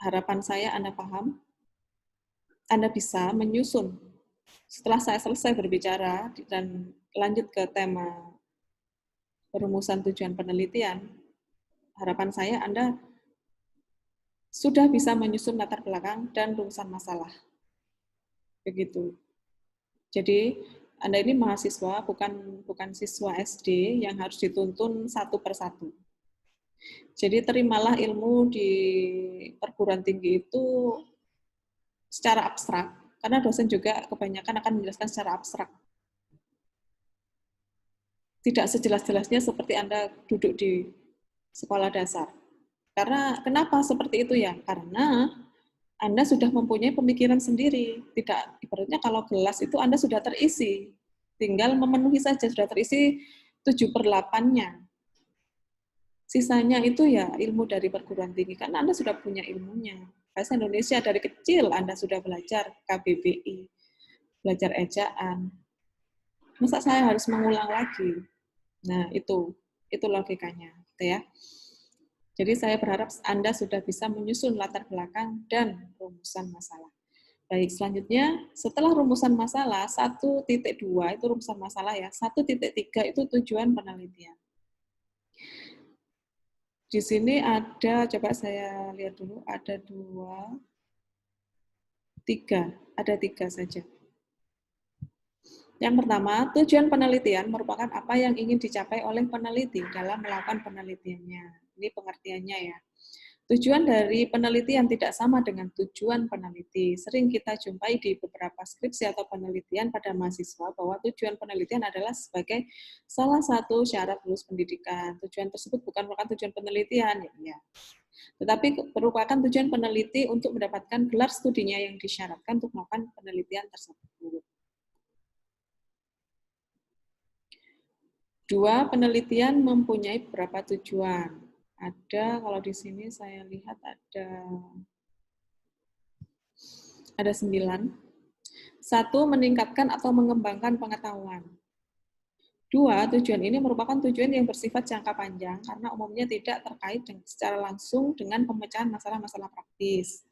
harapan saya Anda paham, Anda bisa menyusun. Setelah saya selesai berbicara dan lanjut ke tema perumusan tujuan penelitian, harapan saya Anda sudah bisa menyusun latar belakang dan rumusan masalah. Begitu. Jadi Anda ini mahasiswa, bukan siswa SD yang harus dituntun satu persatu. Jadi terimalah ilmu di perguruan tinggi itu secara abstrak, karena dosen juga kebanyakan akan menjelaskan secara abstrak. Tidak sejelas-jelasnya seperti Anda duduk di sekolah dasar. Karena kenapa seperti itu ya? Karena Anda sudah mempunyai pemikiran sendiri. Tidak, ibaratnya kalau gelas itu Anda sudah terisi. Tinggal memenuhi saja, sudah terisi 7/8-nya. Sisanya itu ya ilmu dari perguruan tinggi, karena Anda sudah punya ilmunya. Bahasa Indonesia dari kecil Anda sudah belajar KBBI, belajar ejaan. Masa saya harus mengulang lagi? Nah, itu logikanya, gitu ya. Jadi saya berharap Anda sudah bisa menyusun latar belakang dan rumusan masalah. Baik, selanjutnya setelah rumusan masalah 1.2 itu rumusan masalah ya, 1.3 itu tujuan penelitian. Di sini ada, coba saya lihat dulu, ada 2, 3, ada 3 saja. Yang pertama, tujuan penelitian merupakan apa yang ingin dicapai oleh peneliti dalam melakukan penelitiannya. Ini pengertiannya ya. Tujuan dari penelitian tidak sama dengan tujuan peneliti. Sering kita jumpai di beberapa skripsi atau penelitian pada mahasiswa bahwa tujuan penelitian adalah sebagai salah satu syarat lulus pendidikan. Tujuan tersebut bukan merupakan tujuan penelitian, ya. Tetapi merupakan tujuan peneliti untuk mendapatkan gelar studinya yang disyaratkan untuk melakukan penelitian tersebut. 2, penelitian mempunyai beberapa tujuan. Ada, kalau di sini saya lihat ada 9. 1, meningkatkan atau mengembangkan pengetahuan. 2, tujuan ini merupakan tujuan yang bersifat jangka panjang karena umumnya tidak terkait secara langsung dengan pemecahan masalah-masalah praktis.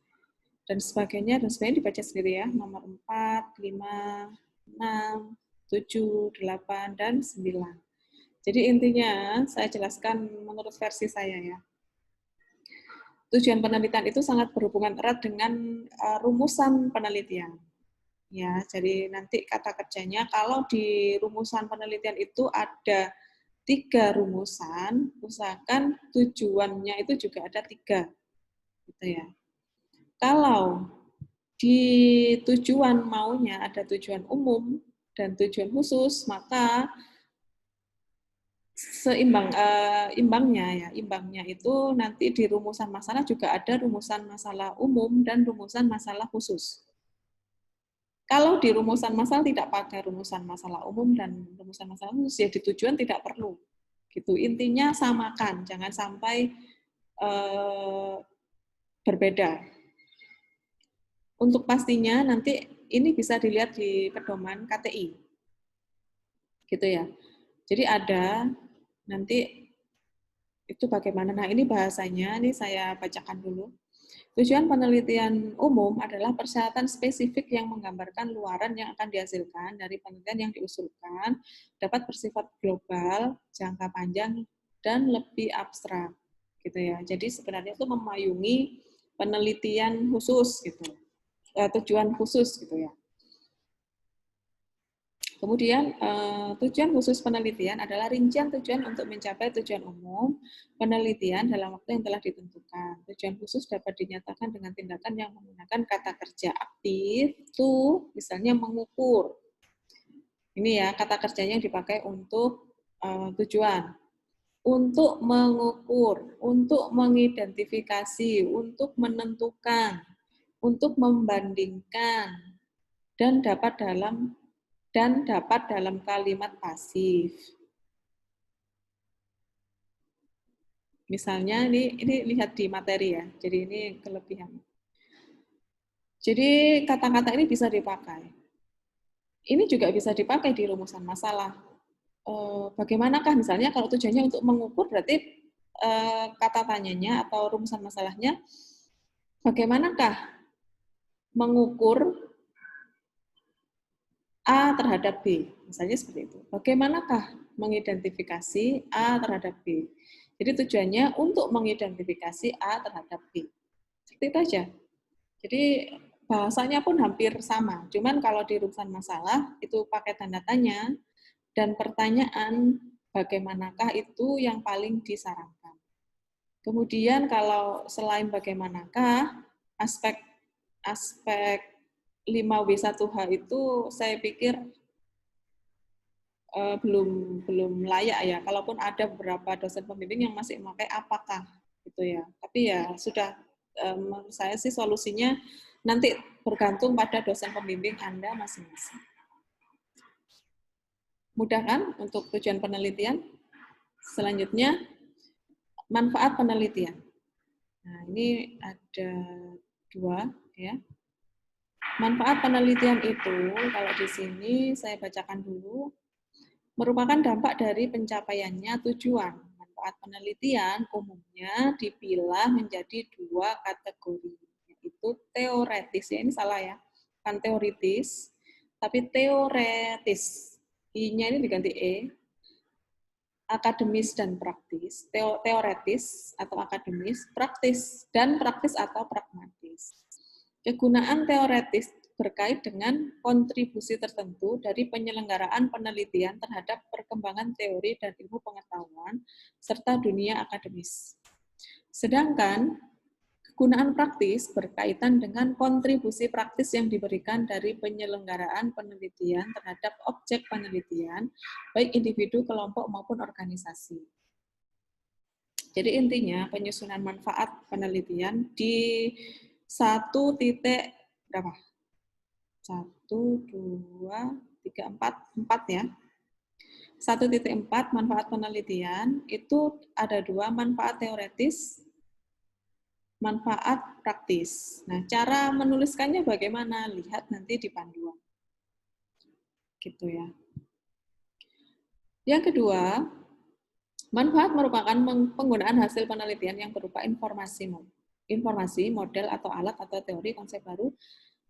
Dan sebagainya dibaca sendiri ya, nomor 4, 5, 6, 7, 8, dan 9. Jadi intinya saya jelaskan menurut versi saya ya. Tujuan penelitian itu sangat berhubungan erat dengan rumusan penelitian. Ya, jadi nanti kata kerjanya kalau di rumusan penelitian itu ada 3 rumusan, usahakan tujuannya itu juga ada 3. Gitu ya. Kalau di tujuan maunya ada tujuan umum dan tujuan khusus, maka imbangnya itu nanti di rumusan masalah juga ada rumusan masalah umum dan rumusan masalah khusus. Kalau di rumusan masalah tidak pakai rumusan masalah umum dan rumusan masalah khusus, ya di tujuan tidak perlu. Gitu. Intinya samakan, jangan sampai berbeda. Untuk pastinya nanti ini bisa dilihat di pedoman KTI. Gitu ya. Jadi ada nanti itu bagaimana. Nah, ini bahasanya, ini saya bacakan dulu. Tujuan penelitian umum adalah persyaratan spesifik yang menggambarkan luaran yang akan dihasilkan dari penelitian yang diusulkan, dapat bersifat global, jangka panjang, dan lebih abstrak. Gitu ya. Jadi sebenarnya itu memayungi penelitian khusus gitu. Tujuan khusus gitu ya. Kemudian tujuan khusus penelitian adalah rincian tujuan untuk mencapai tujuan umum penelitian dalam waktu yang telah ditentukan. Tujuan khusus dapat dinyatakan dengan tindakan yang menggunakan kata kerja aktif, to, misalnya mengukur. Ini ya kata kerjanya yang dipakai untuk tujuan. Untuk mengukur, untuk mengidentifikasi, untuk menentukan, untuk membandingkan, dan dapat dalam kalimat pasif. Misalnya ini lihat di materi ya. Jadi ini kelebihan. Jadi kata-kata ini bisa dipakai. Ini juga bisa dipakai di rumusan masalah. Bagaimanakah misalnya kalau tujuannya untuk mengukur, berarti kata tanyanya atau rumusan masalahnya, bagaimanakah mengukur A terhadap B? Misalnya seperti itu. Bagaimanakah mengidentifikasi A terhadap B? Jadi tujuannya untuk mengidentifikasi A terhadap B. Seperti itu aja. Jadi bahasanya pun hampir sama. Cuman kalau di rumusan masalah itu pakai tanda tanya dan pertanyaan bagaimanakah itu yang paling disarankan. Kemudian kalau selain bagaimanakah, aspek 5W1H itu saya pikir belum layak ya. Kalaupun ada beberapa dosen pembimbing yang masih memakai apakah gitu ya. Tapi ya sudah, menurut saya sih solusinya nanti bergantung pada dosen pembimbing Anda masing-masing. Mudah kan untuk tujuan penelitian? Selanjutnya, manfaat penelitian. Nah, ini ada 2 ya. Manfaat penelitian itu, kalau di sini saya bacakan dulu, merupakan dampak dari pencapaiannya tujuan. Manfaat penelitian umumnya dipilah menjadi 2 kategori, yaitu teoretis. Ya, ini salah ya, kan teoritis, tapi teoretis. I-nya ini diganti E. Akademis dan praktis, teoretis atau akademis, praktis, dan praktis atau pragmatis. Kegunaan teoretis berkait dengan kontribusi tertentu dari penyelenggaraan penelitian terhadap perkembangan teori dan ilmu pengetahuan serta dunia akademis. Sedangkan kegunaan praktis berkaitan dengan kontribusi praktis yang diberikan dari penyelenggaraan penelitian terhadap objek penelitian, baik individu, kelompok, maupun organisasi. Jadi intinya penyusunan manfaat penelitian di 1 titik berapa? 1, 2, 3, 4 ya. 1.4 manfaat penelitian itu ada 2, manfaat teoretis, manfaat praktis. Nah, cara menuliskannya bagaimana? Lihat nanti di panduan. Gitu ya. Yang kedua, manfaat merupakan penggunaan hasil penelitian yang berupa informasi, model atau alat atau teori konsep baru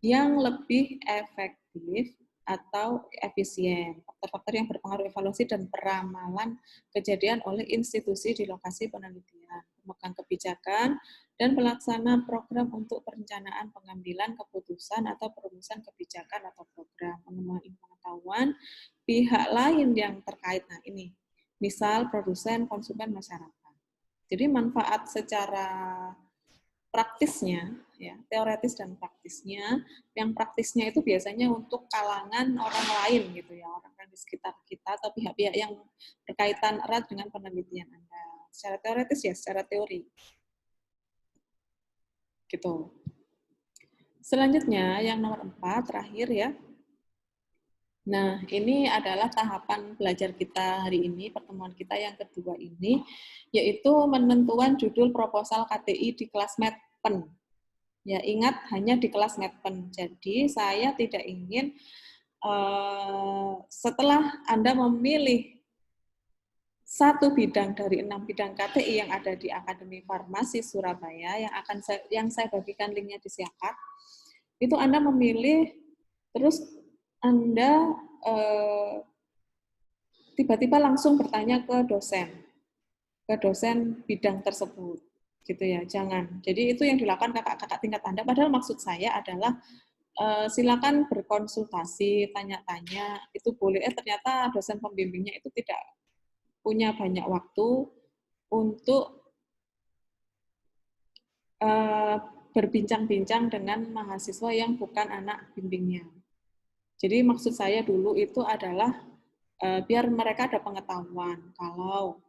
yang lebih efektif atau efisien. Faktor-faktor yang berpengaruh evaluasi dan peramalan kejadian oleh institusi di lokasi penelitian, pemegang kebijakan, dan pelaksana program untuk perencanaan pengambilan keputusan atau perumusan kebijakan atau program, pengembangan ilmu pengetahuan, pihak lain yang terkait. Nah ini, misal produsen, konsumen, masyarakat. Jadi manfaat secara praktisnya, ya, teoretis dan praktisnya. Yang praktisnya itu biasanya untuk kalangan orang lain gitu ya, orang di sekitar kita atau pihak-pihak yang berkaitan erat dengan penelitian Anda. Secara teoretis ya, secara teori. Gitu. Selanjutnya yang nomor 4 terakhir ya. Nah, ini adalah tahapan belajar kita hari ini, pertemuan kita yang kedua ini, yaitu menentukan judul proposal KTI di kelas Medpen. Ya, ingat hanya di kelas Medpen. Jadi, saya tidak ingin setelah Anda memilih 1 bidang dari 6 bidang KTI yang ada di Akademi Farmasi Surabaya, yang saya bagikan linknya di Siakat, itu Anda memilih, terus Anda tiba-tiba langsung bertanya ke dosen bidang tersebut, gitu ya, jangan. Jadi itu yang dilakukan kakak-kakak tingkat Anda, padahal maksud saya adalah silakan berkonsultasi, tanya-tanya, itu boleh. Ternyata dosen pembimbingnya itu tidak punya banyak waktu untuk berbincang-bincang dengan mahasiswa yang bukan anak bimbingnya. Jadi maksud saya dulu itu adalah biar mereka ada pengetahuan kalau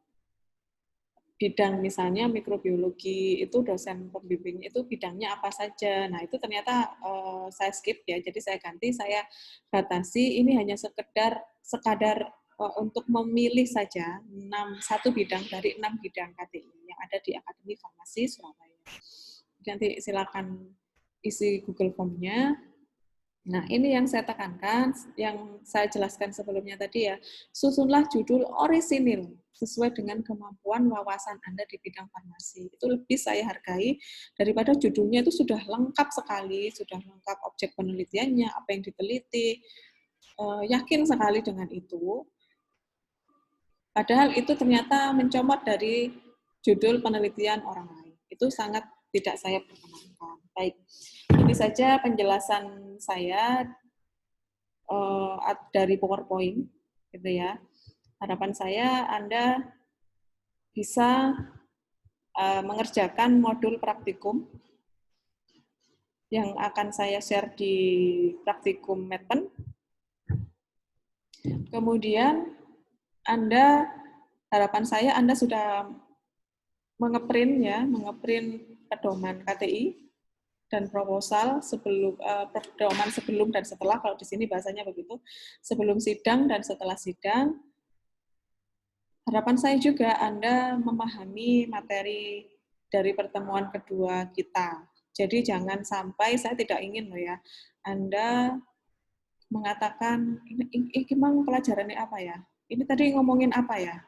bidang misalnya mikrobiologi itu dosen pembimbing itu bidangnya apa saja. Nah itu ternyata saya skip ya, jadi saya ganti, saya batasi ini hanya sekadar untuk memilih saja satu bidang dari 6 bidang KTI yang ada di Akademi Farmasi Surabaya. Nanti silakan isi Google Form-nya. Nah, ini yang saya tekankan, yang saya jelaskan sebelumnya tadi ya, susunlah judul orisinil sesuai dengan kemampuan wawasan Anda di bidang farmasi. Itu lebih saya hargai daripada judulnya itu sudah lengkap sekali, sudah lengkap objek penelitiannya, apa yang diteliti, yakin sekali dengan itu. Padahal itu ternyata mencomot dari judul penelitian orang lain. Itu sangat tidak saya perkenankan. Baik, ini saja penjelasan saya dari PowerPoint, gitu ya. Harapan saya Anda bisa mengerjakan modul praktikum yang akan saya share di praktikum Medpen. Kemudian harapan saya Anda sudah mengeprint pedoman KTI dan proposal pedoman sebelum dan setelah, kalau di sini bahasanya begitu, sebelum sidang dan setelah sidang. Harapan saya juga Anda memahami materi dari pertemuan kedua kita. Jadi jangan sampai, saya tidak ingin loh ya, Anda mengatakan, ini memang pelajarannya apa ya? Ini tadi ngomongin apa ya?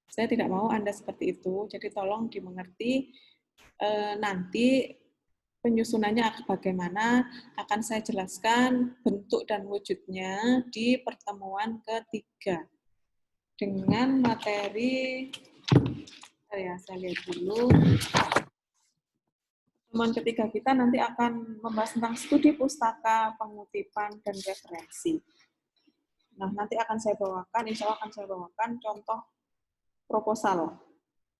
Saya tidak mau Anda seperti itu, jadi tolong dimengerti. Nanti penyusunannya bagaimana akan saya jelaskan bentuk dan wujudnya di pertemuan ketiga dengan materi saya lihat dulu. Pertemuan ketiga kita nanti akan membahas tentang studi pustaka, pengutipan, dan referensi. Nah, nanti akan saya bawakan, insya Allah akan saya bawakan contoh proposal,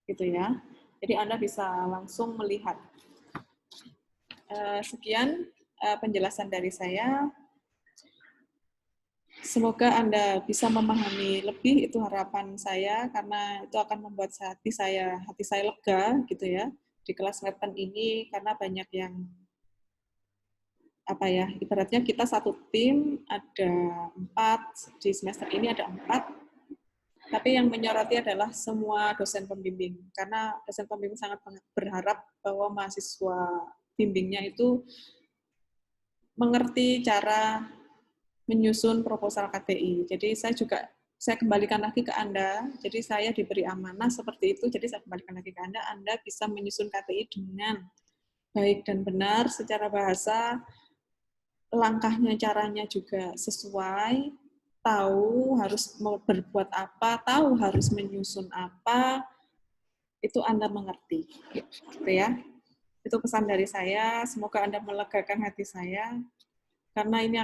gitu ya. Jadi Anda bisa langsung melihat. Sekian penjelasan dari saya. Semoga Anda bisa memahami lebih, itu harapan saya, karena itu akan membuat hati saya lega gitu ya di kelas Medpen ini, karena banyak yang ibaratnya kita satu tim ada 4 di semester ini, ada 4, tapi yang menyoroti adalah semua dosen pembimbing, karena dosen pembimbing sangat berharap bahwa mahasiswa bimbingnya itu mengerti cara menyusun proposal KTI. Jadi saya kembalikan lagi ke Anda, jadi saya diberi amanah seperti itu, jadi saya kembalikan lagi ke Anda bisa menyusun KTI dengan baik dan benar secara bahasa, langkahnya, caranya juga sesuai, tahu harus berbuat apa, tahu harus menyusun apa, itu Anda mengerti. Gitu ya. Itu pesan dari saya, semoga Anda melegakan hati saya, karena ini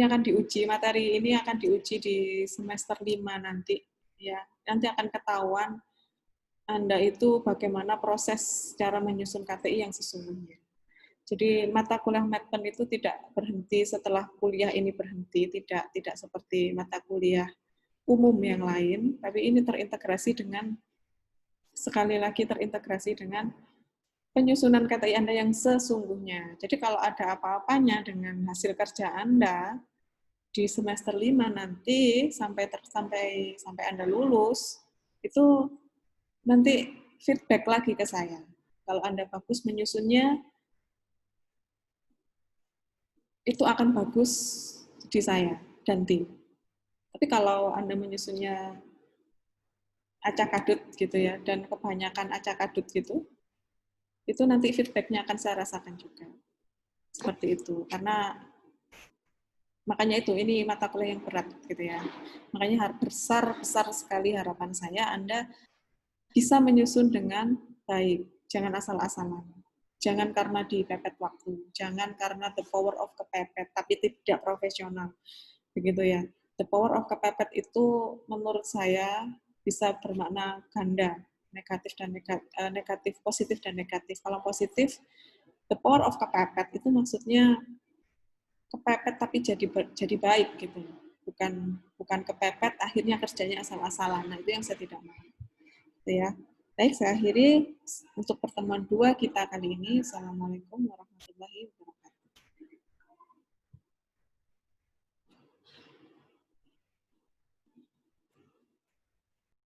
akan diuji, materi ini akan diuji di semester 5 nanti. Ya, nanti akan ketahuan Anda itu bagaimana proses cara menyusun KTI yang sesungguhnya. Jadi mata kuliah Medpen itu tidak berhenti setelah kuliah ini berhenti, tidak seperti mata kuliah umum yang lain, tapi ini terintegrasi dengan penyusunan KTI Anda yang sesungguhnya. Jadi kalau ada apa-apanya dengan hasil kerja Anda di semester 5 nanti sampai Anda lulus, itu nanti feedback lagi ke saya. Kalau Anda bagus menyusunnya, itu akan bagus di saya dan tim. Tapi kalau Anda menyusunnya acak-adut gitu ya, dan kebanyakan acak-adut gitu, itu nanti feedback-nya akan saya rasakan juga. Seperti itu. Karena makanya ini mata kuliah yang berat gitu ya. Makanya besar sekali harapan saya Anda bisa menyusun dengan baik. Jangan asal-asalan. Jangan karena dipepet waktu, jangan karena the power of kepepet, tapi tidak profesional. Begitu ya. The power of kepepet itu menurut saya bisa bermakna ganda, negatif dan negatif, positif dan negatif. Kalau positif, the power of kepepet itu maksudnya kepepet tapi jadi baik gitu. Bukan kepepet akhirnya kerjanya asal-asalan. Nah, itu yang saya tidak mau. Gitu ya. Baik, saya akhiri untuk pertemuan 2 kita kali ini. Assalamualaikum warahmatullahi wabarakatuh.